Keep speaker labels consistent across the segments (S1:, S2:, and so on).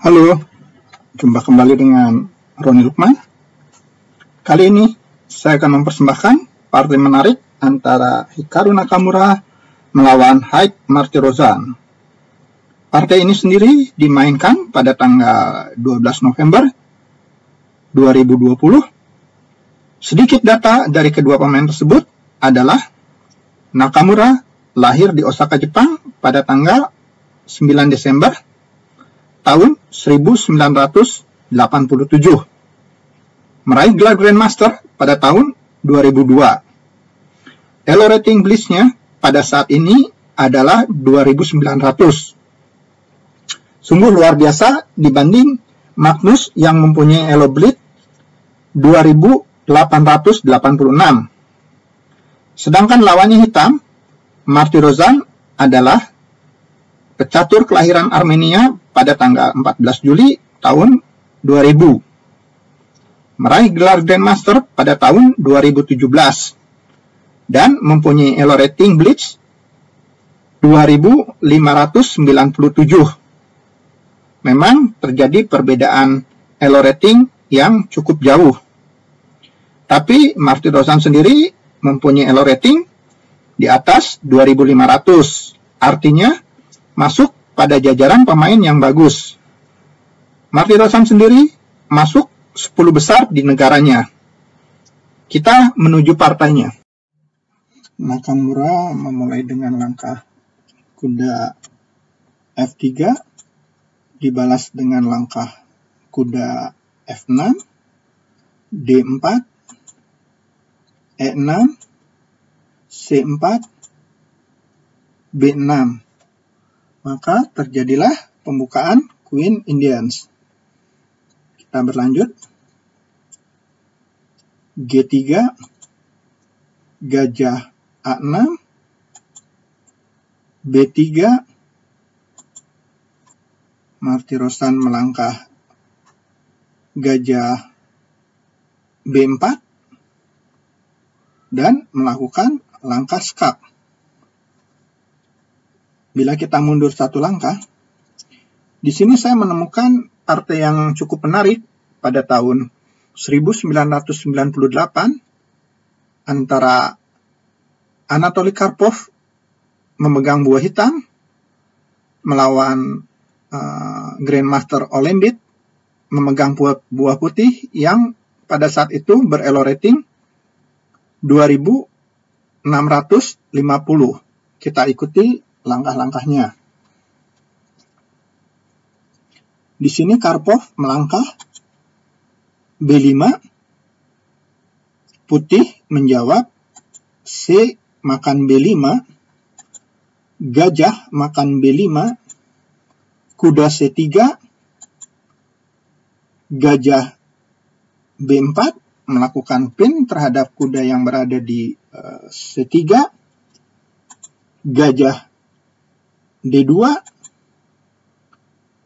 S1: Halo, jumpa kembali dengan Roni Lukman. Kali ini saya akan mempersembahkan partai menarik antara Hikaru Nakamura melawan Hyde Martirosyan. Partai ini sendiri dimainkan pada tanggal 12 November 2020. Sedikit data dari kedua pemain tersebut adalah Nakamura lahir di Osaka, Jepang pada tanggal 9 Desember tahun 1987. Meraih gelar Grandmaster pada tahun 2002. Elo rating Blitznya pada saat ini adalah 2900. Sungguh luar biasa dibanding Magnus yang mempunyai Elo Blitz 2886. Sedangkan lawannya hitam, Martirosyan adalah pecatur kelahiran Armenia pada tanggal 14 Juli tahun 2000. Meraih gelar Grandmaster pada tahun 2017 dan mempunyai Elo rating Blitz 2597. Memang terjadi perbedaan Elo rating yang cukup jauh. Tapi Martirosyan sendiri mempunyai Elo rating di atas 2500. Artinya masuk pada jajaran pemain yang bagus. Martirosyan sendiri masuk 10 besar di negaranya. Kita menuju partainya. Nakamura memulai dengan langkah kuda F3, dibalas dengan langkah kuda F6, D4, E6, C4, B6. Maka terjadilah pembukaan Queen Indians. Kita berlanjut. G3, gajah A6, B3, Martirosyan melangkah gajah B4 dan melakukan langkah skak. Bila kita mundur satu langkah, di sini saya menemukan partai yang cukup menarik pada tahun 1998 antara Anatoly Karpov memegang buah hitam melawan Grandmaster Olembit memegang buah putih yang pada saat itu berelo rating 2650. Kita ikuti langkah-langkahnya. Di sini Karpov melangkah B5, putih menjawab C makan B5, gajah makan B5, kuda C3, gajah B4 melakukan pin terhadap kuda yang berada di C3, gajah D2,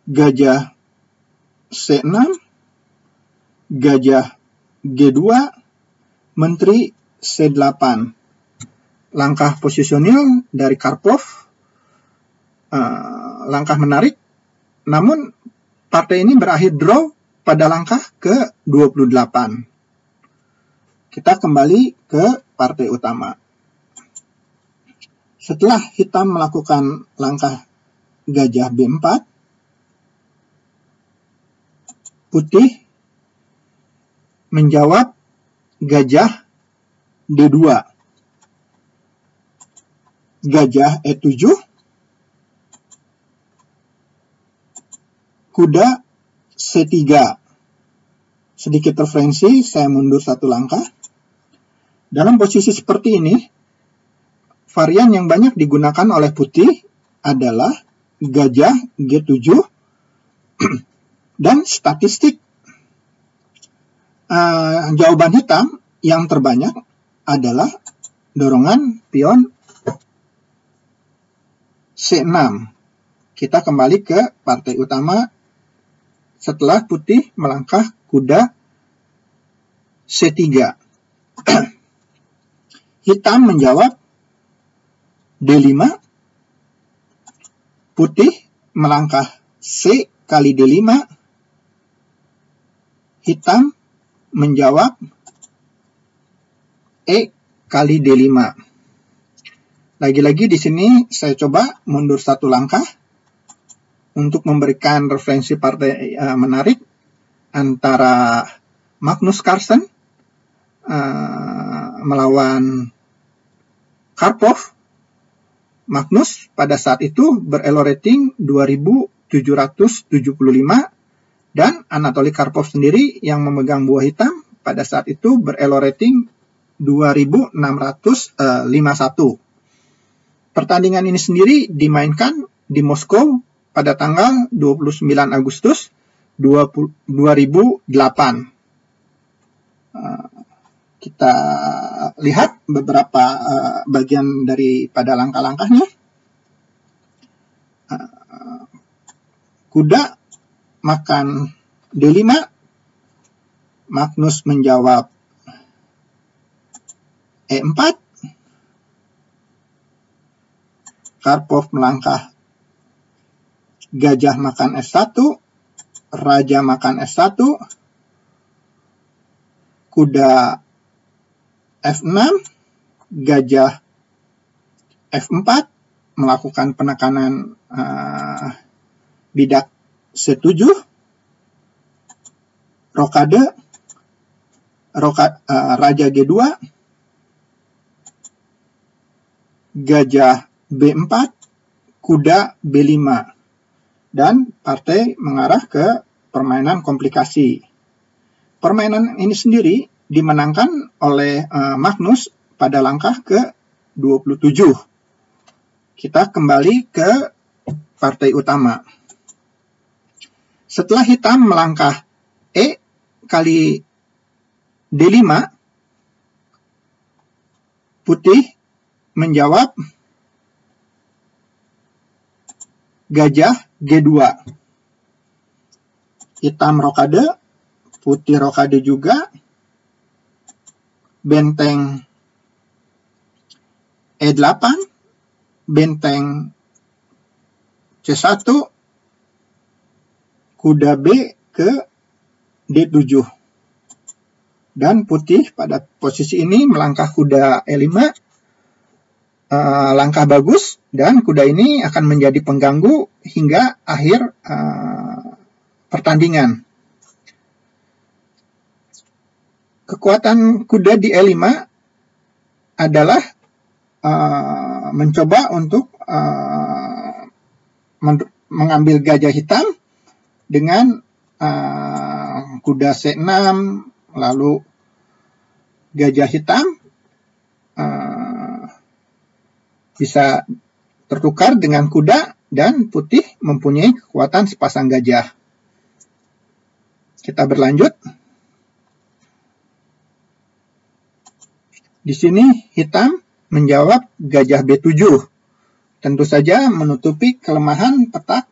S1: gajah C6, gajah G2, menteri C8. Langkah posisional dari Karpov, langkah menarik, namun partai ini berakhir draw pada langkah ke-28. Kita kembali ke partai utama. Setelah hitam melakukan langkah gajah B4, putih menjawab gajah D2, gajah E7, kuda C3. Sedikit referensi, saya mundur satu langkah. Dalam posisi seperti ini, varian yang banyak digunakan oleh putih adalah gajah G7 dan statistik. Jawaban hitam yang terbanyak adalah dorongan pion C6. Kita kembali ke partai utama setelah putih melangkah kuda C3. Hitam menjawab D5, putih melangkah C kali D5, hitam menjawab E kali D5. Lagi-lagi di sini saya coba mundur satu langkah untuk memberikan referensi partai menarik antara Magnus Carlsen melawan Karpov. Magnus pada saat itu berelo rating 2775 dan Anatoly Karpov sendiri yang memegang buah hitam pada saat itu berelo rating 2651. Pertandingan ini sendiri dimainkan di Moskow pada tanggal 29 Agustus 2008. Kita lihat beberapa bagian daripada langkah-langkahnya. Kuda makan D5, Magnus menjawab E4, Karpov melangkah gajah makan F1, raja makan F1, kuda F6, gajah F4, melakukan penekanan bidak C7, rokade, raja G2, gajah B4, kuda B5, dan partai mengarah ke permainan komplikasi. Permainan ini sendiri dimenangkan oleh Magnus pada langkah ke-27. Kita kembali ke partai utama. Setelah hitam melangkah E kali D5, putih menjawab gajah G2. Hitam rokade, putih rokade juga, benteng E8, benteng C1, kuda B ke D7. Dan putih pada posisi ini melangkah kuda E5, langkah bagus, dan kuda ini akan menjadi pengganggu hingga akhir pertandingan. Kekuatan kuda di E5 adalah mencoba untuk mengambil gajah hitam dengan kuda C6, lalu gajah hitam bisa tertukar dengan kuda, dan putih mempunyai kekuatan sepasang gajah. Kita berlanjut. Di sini hitam menjawab gajah B7. Tentu saja menutupi kelemahan petak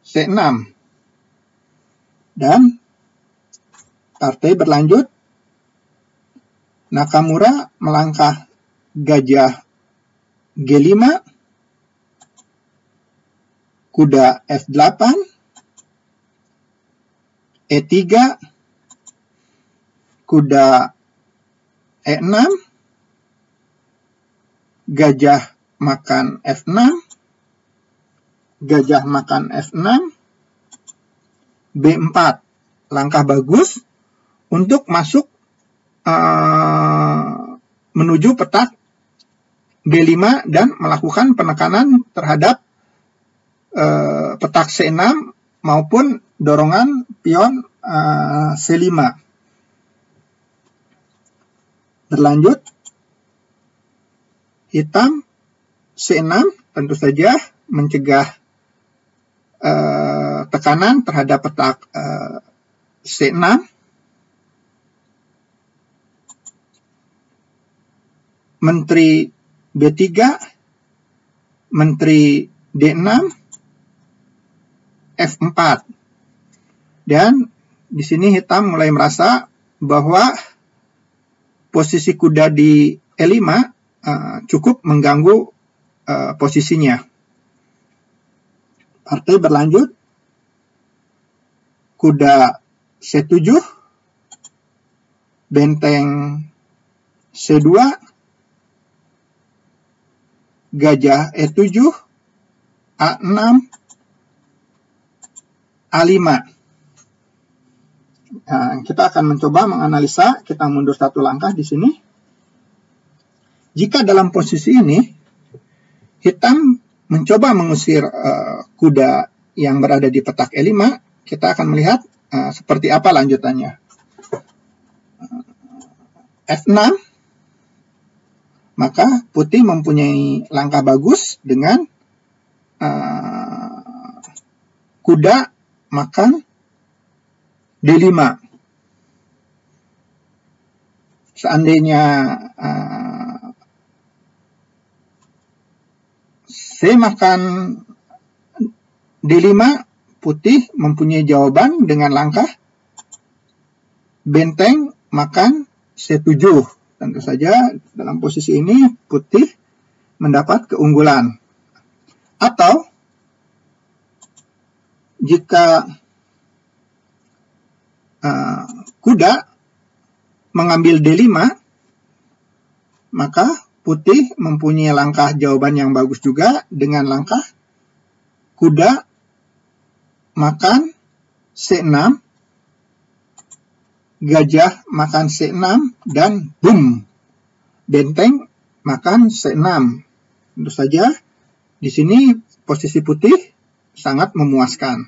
S1: C6. Dan partai berlanjut. Nakamura melangkah gajah G5, kuda F8, E3, kuda E6, gajah makan F6, gajah makan F6, B4. Langkah bagus untuk masuk menuju petak B5 dan melakukan penekanan terhadap petak C6 maupun dorongan pion C5. Berlanjut, hitam C6 tentu saja mencegah tekanan terhadap petak C6. Menteri B3, Menteri D6, F4. Dan di sini hitam mulai merasa bahwa posisi kuda di E5 cukup mengganggu posisinya. Partai berlanjut, kuda C7, benteng C2, gajah E7, A6, A5. Nah, kita akan mencoba menganalisa, kita mundur satu langkah di sini. Jika dalam posisi ini, hitam mencoba mengusir kuda yang berada di petak E5, kita akan melihat seperti apa lanjutannya. F6, maka putih mempunyai langkah bagus dengan kuda makan D5. Seandainya C makan D5, putih mempunyai jawaban dengan langkah benteng makan C7. Tentu saja dalam posisi ini putih mendapat keunggulan. Atau jika kuda mengambil D5, maka putih mempunyai langkah jawaban yang bagus juga dengan langkah kuda makan C6, gajah makan C6, dan boom, benteng makan C6. Tentu saja di sini posisi putih sangat memuaskan.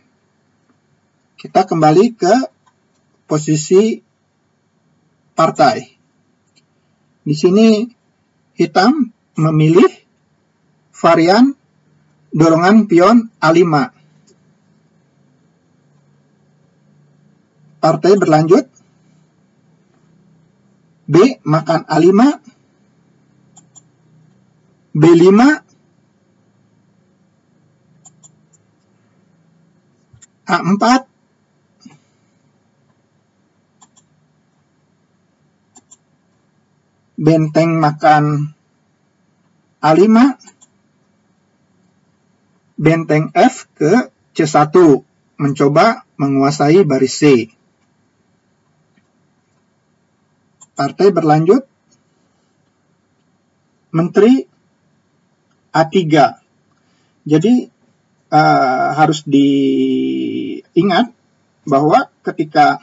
S1: Kita kembali ke posisi partai. Di sini hitam memilih varian dorongan pion A5. Partai berlanjut, B makan A5, B5, A4, benteng makan A5, benteng F ke C1, mencoba menguasai baris C. Partai berlanjut, menteri A3. Jadi harus diingat bahwa ketika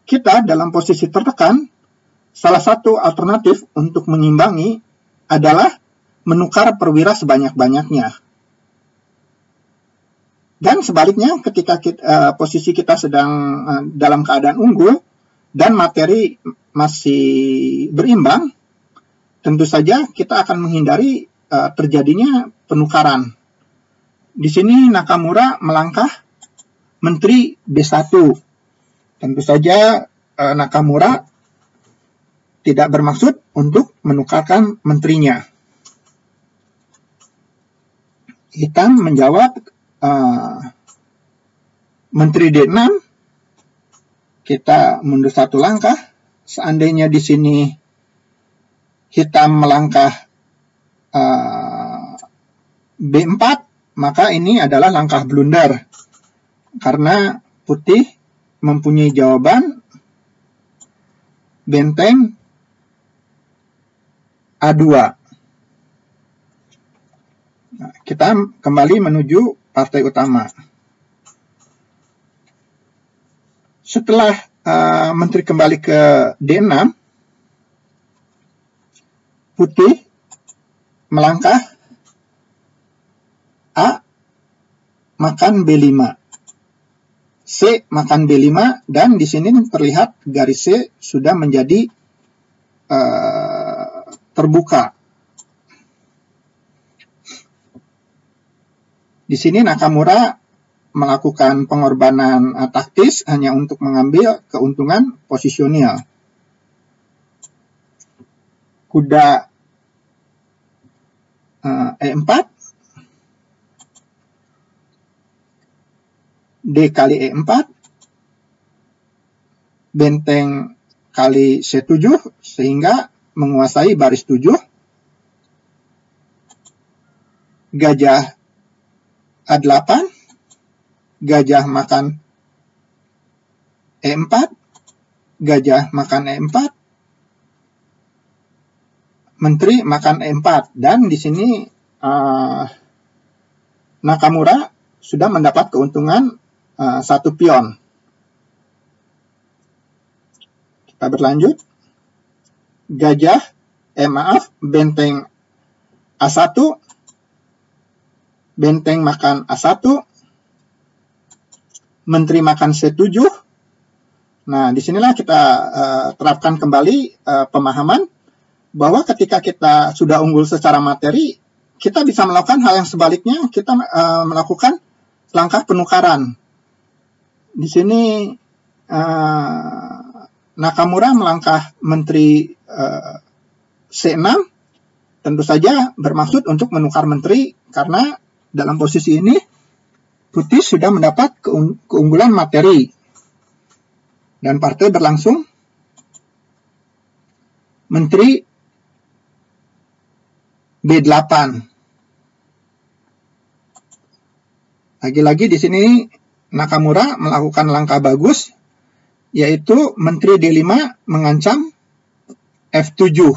S1: kita dalam posisi tertekan, salah satu alternatif untuk mengimbangi adalah menukar perwira sebanyak-banyaknya. Dan sebaliknya, ketika posisi kita sedang dalam keadaan unggul dan materi masih berimbang, tentu saja kita akan menghindari terjadinya penukaran. Di sini Nakamura melangkah menteri B1. Tentu saja Nakamura tidak bermaksud untuk menukarkan menterinya. Hitam menjawab menteri D6. Kita mundur satu langkah. Seandainya di sini hitam melangkah B4, maka ini adalah langkah blunder. Karena putih mempunyai jawaban benteng A2. Nah, kita kembali menuju partai utama. Setelah menteri kembali ke D6, putih melangkah A makan B5, C makan B5, dan di sini terlihat garis C sudah menjadi terbuka. Di sini Nakamura melakukan pengorbanan taktis hanya untuk mengambil keuntungan posisional. Kuda E4, D kali E4, benteng kali C7, sehingga menguasai baris 7. gajah A8, gajah makan E4, gajah makan E4, menteri makan E4. Dan di sini Nakamura sudah mendapat keuntungan 1 pion. Kita berlanjut. Benteng A1, benteng makan A1, menteri makan C7. Nah, disinilah kita terapkan kembali pemahaman bahwa ketika kita sudah unggul secara materi, kita bisa melakukan hal yang sebaliknya, kita melakukan langkah penukaran. Di sini Nakamura melangkah menteri C6, tentu saja bermaksud untuk menukar menteri, karena dalam posisi ini putih sudah mendapat keunggulan materi. Dan partai berlangsung menteri B8. Lagi-lagi di sini Nakamura melakukan langkah bagus, yaitu menteri D5 mengancam F7.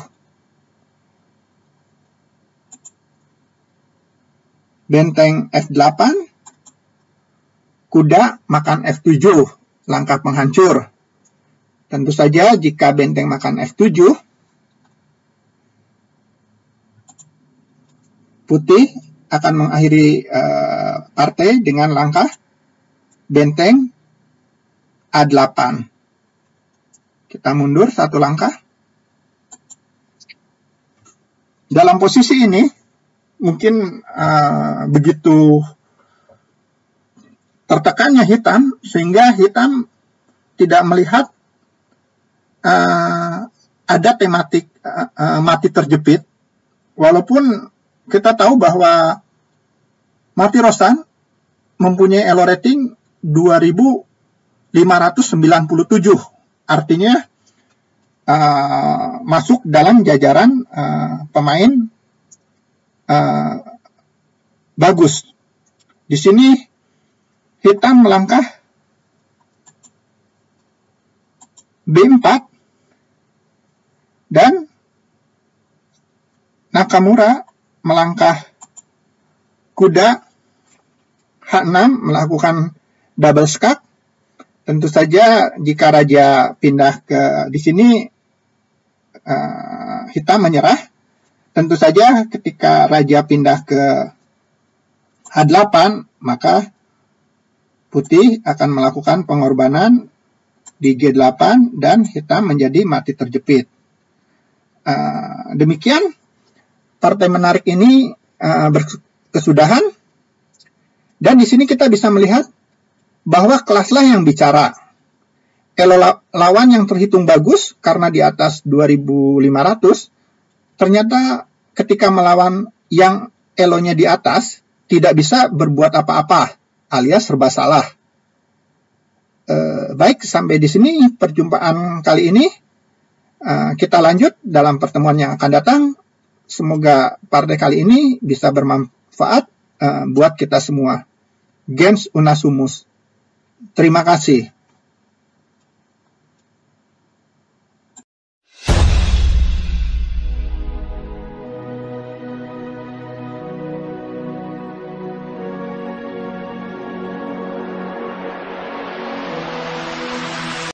S1: Benteng F8, kuda makan F7, langkah penghancur. Tentu saja jika benteng makan F7, putih akan mengakhiri partai dengan langkah benteng A8. Kita mundur 1 langkah. Dalam posisi ini, mungkin begitu tertekannya hitam, sehingga hitam tidak melihat ada tematik mati terjepit, walaupun kita tahu bahwa Marty Rossan mempunyai elo rating 2597, artinya masuk dalam jajaran pemain bagus. Di sini hitam melangkah B4 dan Nakamura melangkah kuda H6 melakukan double skak. Tentu saja jika raja pindah ke di sini hitam menyerah. Tentu saja ketika raja pindah ke H8 maka putih akan melakukan pengorbanan di G8 dan hitam menjadi mati terjepit. Demikian partai menarik ini berkesudahan, dan di sini kita bisa melihat bahwa kelaslah yang bicara. Elo lawan yang terhitung bagus karena di atas 2500, ternyata ketika melawan yang elonya di atas tidak bisa berbuat apa-apa, alias serba salah. Baik, sampai di sini perjumpaan kali ini. Kita lanjut dalam pertemuan yang akan datang. Semoga partai kali ini bisa bermanfaat buat kita semua. Gens Unasumus. Terima kasih.